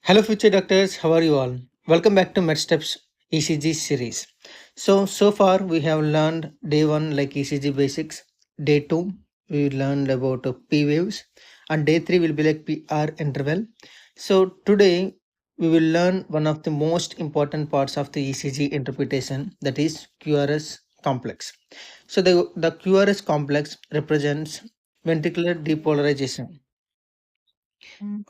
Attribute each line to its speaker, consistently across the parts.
Speaker 1: Hello, future doctors. How are you all? Welcome back to MedSteps ECG series. So far we have learned day one like ECG basics. Day two we learned about P waves, and day three will be like PR interval. So today we will learn one of the most important parts of the ECG interpretation, that is QRS complex. So the QRS complex represents ventricular depolarization.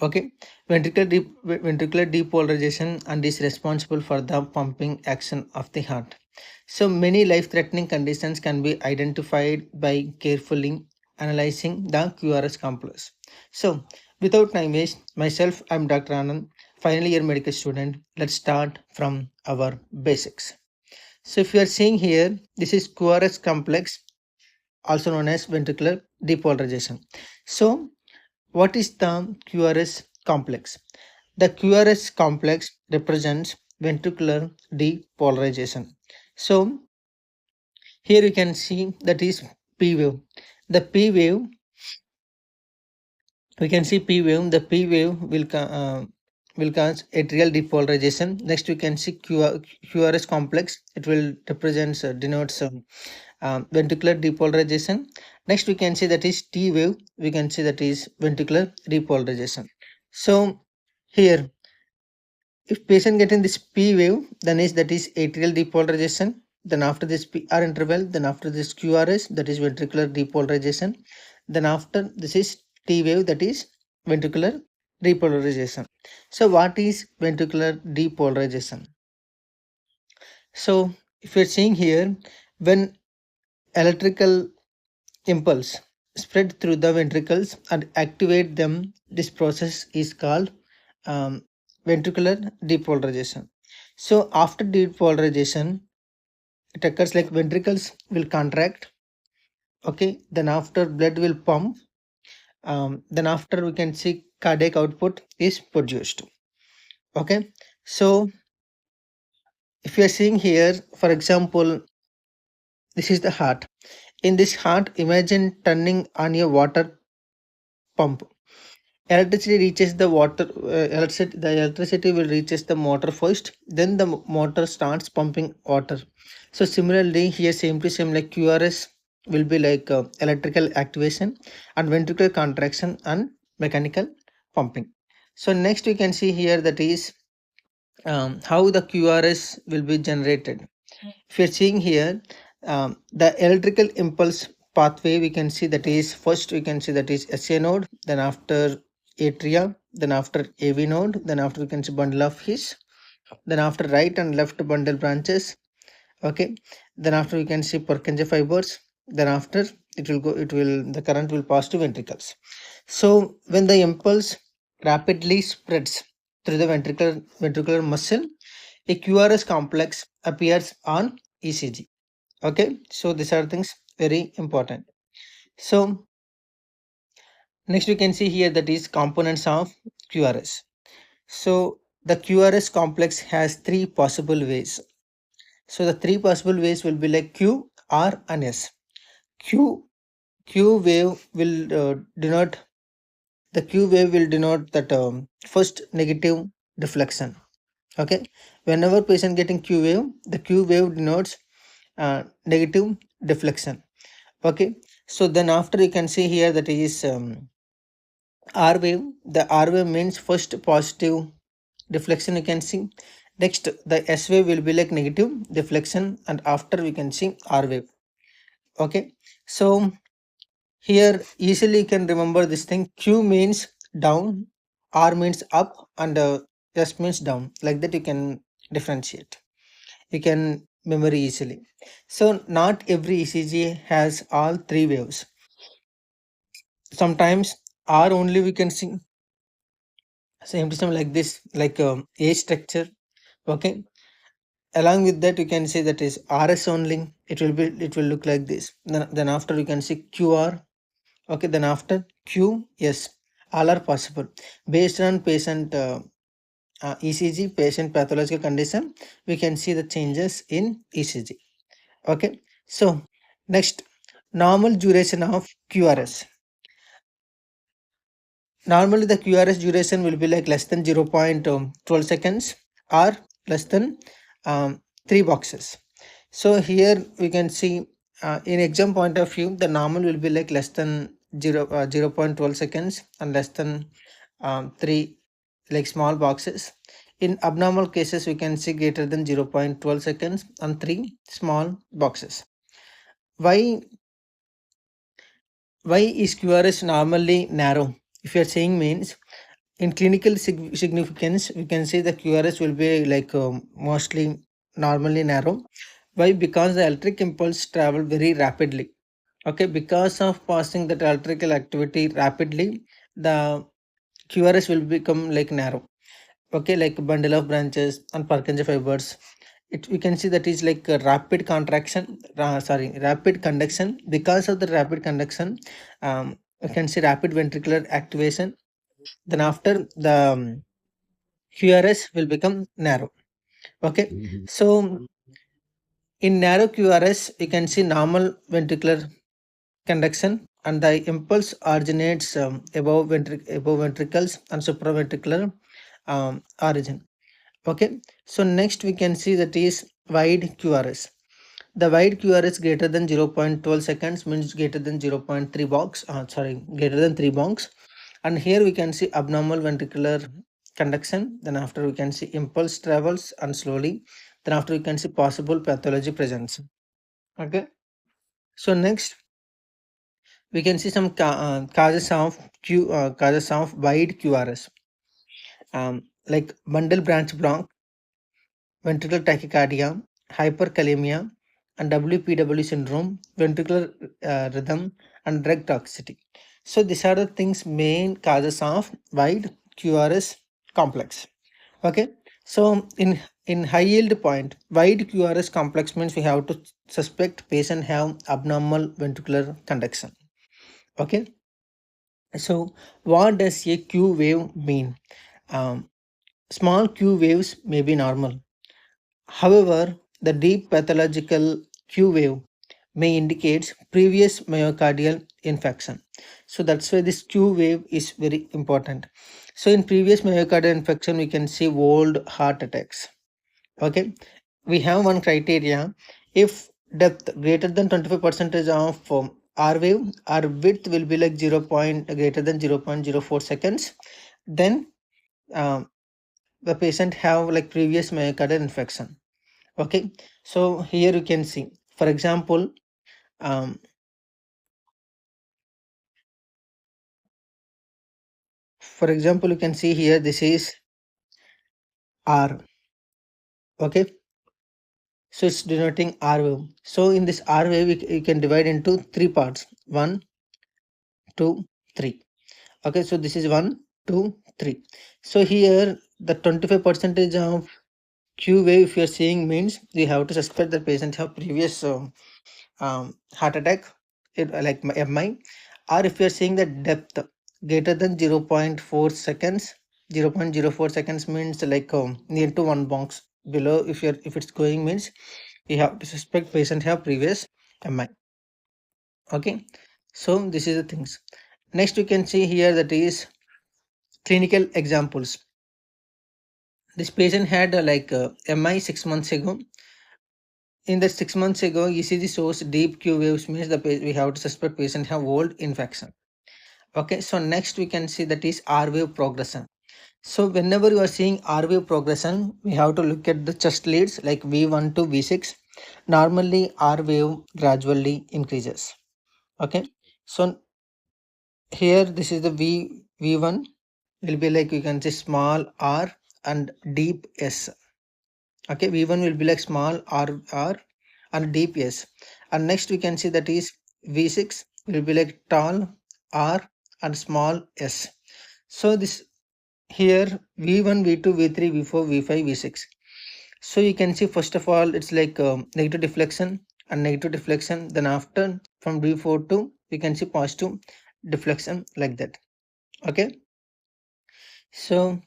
Speaker 1: Okay, ventricular depolarization and is responsible for the pumping action of the heart. So many life-threatening conditions can be identified by carefully analyzing the QRS complex. So without time waste, myself, I'm Dr. Anand, final year medical student. Let's start from our basics. So if you are seeing here, this is QRS complex, also known as ventricular depolarization. So what is the QRS complex? The QRS complex represents ventricular depolarization. So here you can see that is P wave. The P wave, we can see P wave. The P wave will cause atrial depolarization. Next we can see QRS complex. It will represents denotes ventricular depolarization. Next we can see that is T wave. We can see that is ventricular depolarization. So here, if patient getting this P wave, then that is atrial depolarization. Then after this PR interval, then after this QRS, that is ventricular depolarization. Then after this is T wave, that is ventricular repolarization. So what is ventricular depolarization? So if you're seeing here, when electrical impulse spread through the ventricles and activate them, this process is called ventricular depolarization. So after depolarization, it occurs like ventricles will contract. Okay, then after blood will pump. Then after we can see cardiac output is produced. Okay, so if you are seeing here, for example, this is the heart. In this heart, imagine turning on a water pump. Electricity reaches the water, the electricity will reaches the motor first, then the motor starts pumping water. So similarly here, same to same, like QRS will be like electrical activation and ventricular contraction and mechanical pumping. So next we can see here, that is how the QRS will be generated. If you're seeing here, the electrical impulse pathway, we can see that is first we can see that is SA node, then after atria, then after AV node, then after we can see bundle of His, then after right and left bundle branches. Okay, then after we can see Purkinje fibers, then after the current will pass to ventricles. So when the impulse rapidly spreads through the ventricular muscle, a QRS complex appears on ECG. Okay, so these are things very important. So next we can see here, that is components of QRS. So the QRS complex has three possible ways. So the three possible ways will be like Q, R and S. Q wave will denote that first negative deflection. Okay, whenever patient getting Q wave, the Q wave denotes negative deflection. Okay, so then after you can see here, that is R wave. The R wave means first positive deflection you can see. Next the S wave will be like negative deflection, and after we can see R wave. Okay, so here easily you can remember this thing. Q means down, R means up, and S means down. Like that you can differentiate. You can memory easily. So not every ECG has all three waves. Sometimes R only we can see same system like this, like A structure. Okay, along with that you can say that is RS only. It will look like this. Then after you can see QR. Okay, then after QS. All are possible based on patient ECG, patient pathological condition. We can see the changes in ECG. Okay, so next, normal duration of QRS. Normally the QRS duration will be like less than 0.12 seconds or less than 3 boxes. So here we can see in exam point of view, the normal will be like less than 0.12 seconds and less than 3 like small boxes. In abnormal cases, we can see greater than 0.12 seconds and 3 small boxes. Why why is QRS normally narrow? If you are saying means in clinical significance, we can say the QRS will be like mostly normally narrow. Why? Because the electric impulse travel very rapidly. Okay, because of passing that electrical activity rapidly, the QRS will become like narrow. Okay, like bundle of branches and Purkinje fibers. We can see that is like a rapid contraction, rapid conduction. Because of the rapid conduction, we can see rapid ventricular activation. Then after the QRS will become narrow. Okay, so in narrow QRS, we can see normal ventricular conduction and the impulse originates above ventricles and supraventricular origin. Okay, so next we can see that is wide QRS. The wide QRS greater than 0.12 seconds means greater than 0.3 box, greater than 3 bonks. And here we can see abnormal ventricular conduction. Then after we can see impulse travels and slowly. Then after we can see possible pathology presence. Okay. So next we can see some causes of wide QRS, like bundle branch block, ventricular tachycardia, hyperkalemia, and WPW syndrome, ventricular rhythm, and drug toxicity. So these are the things main causes of wide QRS complex. Okay. So in high yield point, wide QRS complex means we have to suspect patient have abnormal ventricular conduction. Okay. So what does a Q wave mean? Um, Small Q waves may be normal. However, the deep pathological Q wave may indicate previous myocardial infection. So that's why this Q wave is very important. So in previous myocardial infection, we can see old heart attacks. Okay, we have one criteria. If depth greater than 25 percentage of R wave, our width will be like 0 point greater than 0.04 seconds, then the patient have like previous myocardial infection. Okay, so here you can see, for example, um, you can see here this is R. Okay, so it's denoting R wave. So in this R wave, we can divide into three parts: 1, 2, 3. Okay, so this is 1, 2, 3. So here the 25 percentage of Q wave if you're seeing means you have to suspect the patient have previous heart attack, like MI, or if you're seeing the depth greater than 0.4 seconds, 0.04 seconds means like near to 1 box below. If it's going means we have to suspect patient have previous MI. Okay, so this is the things. Next we can see here that is clinical examples. This patient had MI 6 months ago. In the 6 months ago, ECG shows deep Q waves means we have to suspect patient have old infection. Okay, so next we can see that is R wave progression. So whenever you are seeing R wave progression, we have to look at the chest leads like V1 to V6. Normally R wave gradually increases. Okay, so here this is the V1 will be like you can see small R and deep S. Okay, V1 will be like small r and deep S. And next we can see that is V6 will be like tall R and small S. So this here V1, V2, V3, V4, V5, V6. So you can see first of all it's like negative deflection and negative deflection. Then after from V4 to we can see positive deflection like that. Okay, so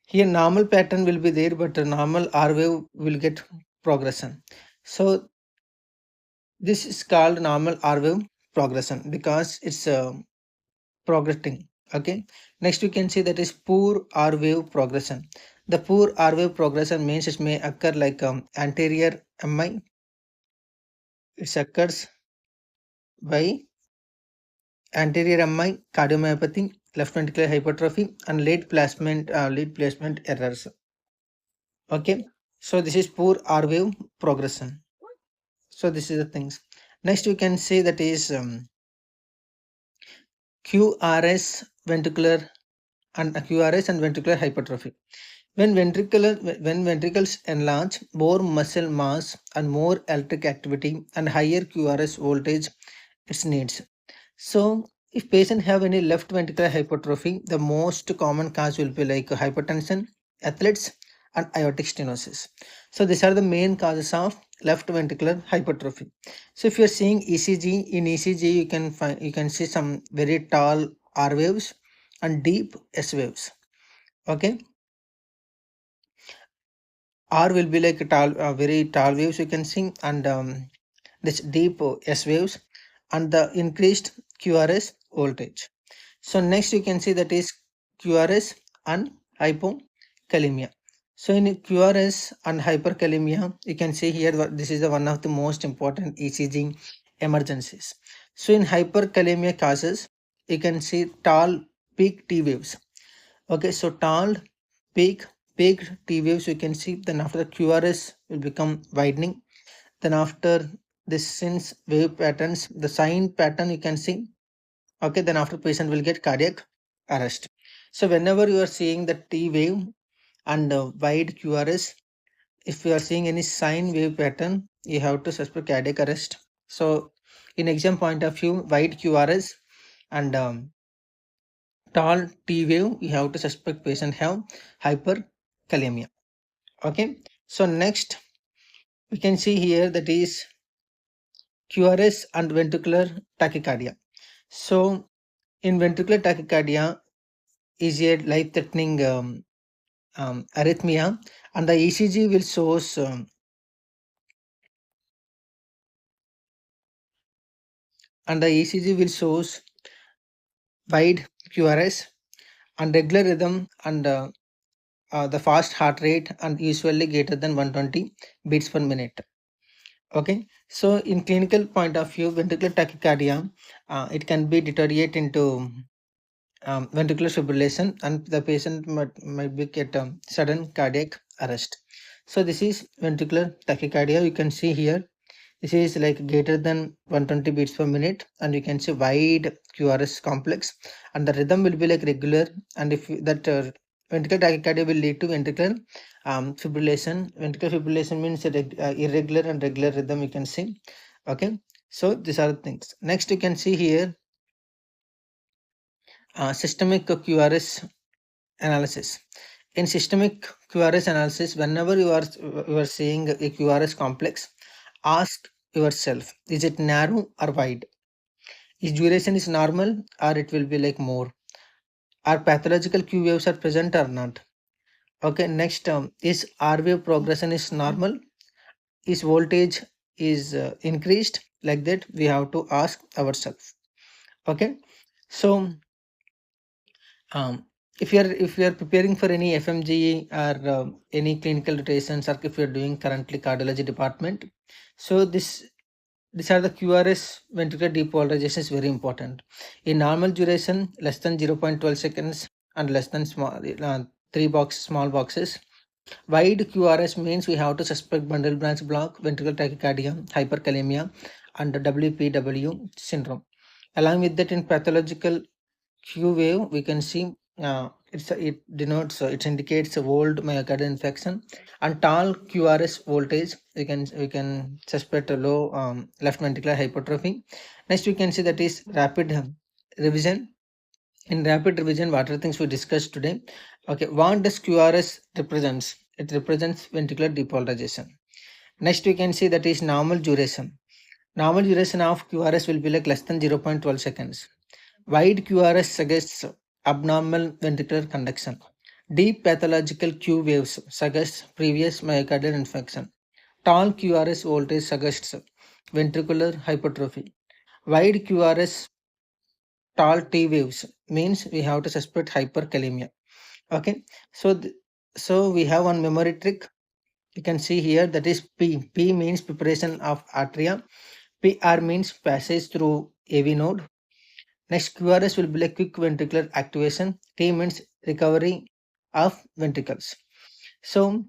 Speaker 1: here normal pattern will be there, but a normal R wave will get progression. So this is called normal R wave progression because it's progressing. Okay, next we can see that is poor R wave progression. The poor R wave progression means it may occur like anterior MI. It occurs by anterior MI, cardiomyopathy, left ventricular hypertrophy, and lead placement errors. Okay, so this is poor R wave progression. So this is the things. Next we can say that is QRS ventricular and QRS and ventricular hypertrophy. When ventricles enlarge, more muscle mass and more electric activity and higher QRS voltage it needs. So if patient have any left ventricular hypertrophy, the most common cause will be like hypertension, athletes, and aortic stenosis. So these are the main causes of left ventricular hypertrophy. So if you are seeing ECG, in ECG you can see some very tall R waves and deep S waves. Okay, R will be like a tall, very tall waves you can see, and this deep S waves, and the increased QRS voltage. So next you can see that is QRS and hypokalemia. So in QRS and hyperkalemia, you can see here this is the one of the most important ECG emergencies. So in hyperkalemia causes, you can see tall peak T waves. Okay, so tall peak peaked T waves you can see. Then after the QRS will become widening. Then after this since wave patterns, the sign pattern you can see. Okay, then after patient will get cardiac arrest. So whenever you are seeing the T wave and wide QRS, if you are seeing any sine wave pattern, you have to suspect cardiac arrest. So in exam point of view, wide QRS and tall T wave, you have to suspect patient have hyperkalemia. Okay, so next we can see here that is QRS and ventricular tachycardia. So in ventricular tachycardia is a life-threatening arrhythmia, and the ECG will shows wide QRS and regular rhythm and the fast heart rate and usually greater than 120 beats per minute. Okay, so in clinical point of view, ventricular tachycardia, it can be deteriorate into ventricular fibrillation, and the patient might be get sudden cardiac arrest. So this is ventricular tachycardia. You can see here this is like greater than 120 beats per minute, and you can see wide QRS complex, and the rhythm will be like regular. And if that ventricular tachycardia will lead to ventricular fibrillation. Ventricular fibrillation means irregular and regular rhythm. You can see. Okay, so these are the things. Next, you can see here systemic QRS analysis. In systemic QRS analysis, whenever you are seeing a QRS complex, ask yourself, is it narrow or wide? Is duration is normal or it will be like more? Are pathological Q waves are present or not? Okay, next is R wave progression is normal? Is voltage is increased? Like that, we have to ask ourselves. Okay, so um, if you are preparing for any FMGE or any clinical rotations, or if you are doing currently cardiology department, so these are the QRS ventricular depolarization is very important. In normal duration, less than 0.12 seconds and less than small boxes. Wide QRS means we have to suspect bundle branch block, ventricular tachycardia, hyperkalemia, and WPW syndrome. Along with that, in pathological Q wave, we can see it indicates a old myocardial infarction, and tall QRS voltage. We can suspect a low left ventricular hypertrophy. Next, we can see that is rapid revision. In rapid revision, what are things we discussed today? Okay, what does QRS represents? It represents ventricular depolarization. Next, we can see that is normal duration. Normal duration of QRS will be like less than 0.12 seconds. Wide QRS suggests abnormal ventricular conduction. Deep pathological Q waves suggest previous myocardial infarction. Tall QRS voltage suggests ventricular hypertrophy. Wide QRS tall T waves means we have to suspect hyperkalemia. Okay, so so we have one memory trick. You can see here, that is P. P means preparation of atria. PR means passage through AV node. Next, QRS will be like quick ventricular activation. T means recovery of ventricles. So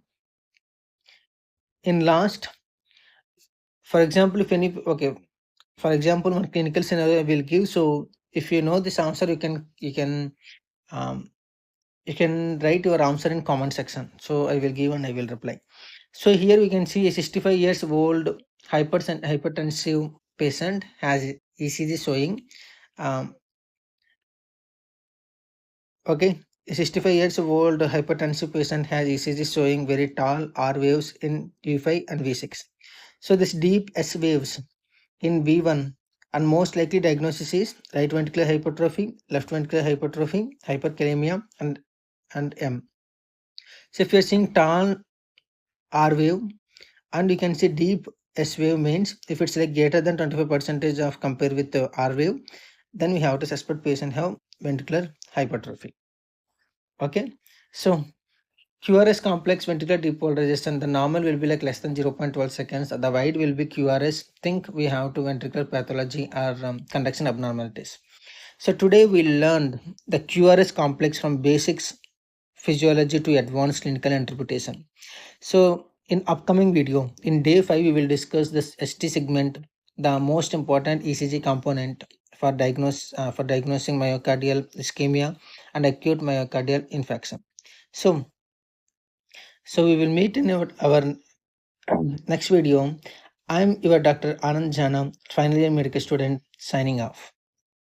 Speaker 1: in last, for example, if any, okay, for example, one clinical scenario I will give. So if you know this answer, um, you can write your answer in comment section. So I will give and I will reply. So here we can see a 65 years old hypertensive patient has ECG showing. Okay, a 65 years old hypertensive patient has ECG showing very tall R waves in V5 and V6. So this deep S waves in V1, and most likely diagnosis is right ventricular hypertrophy, left ventricular hypertrophy, hyperkalemia, and M. So if you're seeing tall R wave and you can see deep S wave, means if it's like greater than 25% of compare with the R wave, then we have to suspect patient have ventricular hypertrophy. Okay, so QRS complex ventricular depolarization, the normal will be like less than 0.12 seconds. The wide will be QRS. Think we have to ventricular pathology or conduction abnormalities. So today we learned the QRS complex from basics physiology to advanced clinical interpretation. So in upcoming video, in day 5, we will discuss this ST segment, the most important ECG component for diagnosing myocardial ischemia and acute myocardial infarction. So we will meet in our next video. I'm your Dr. Anand Jana, final year medical student, signing off.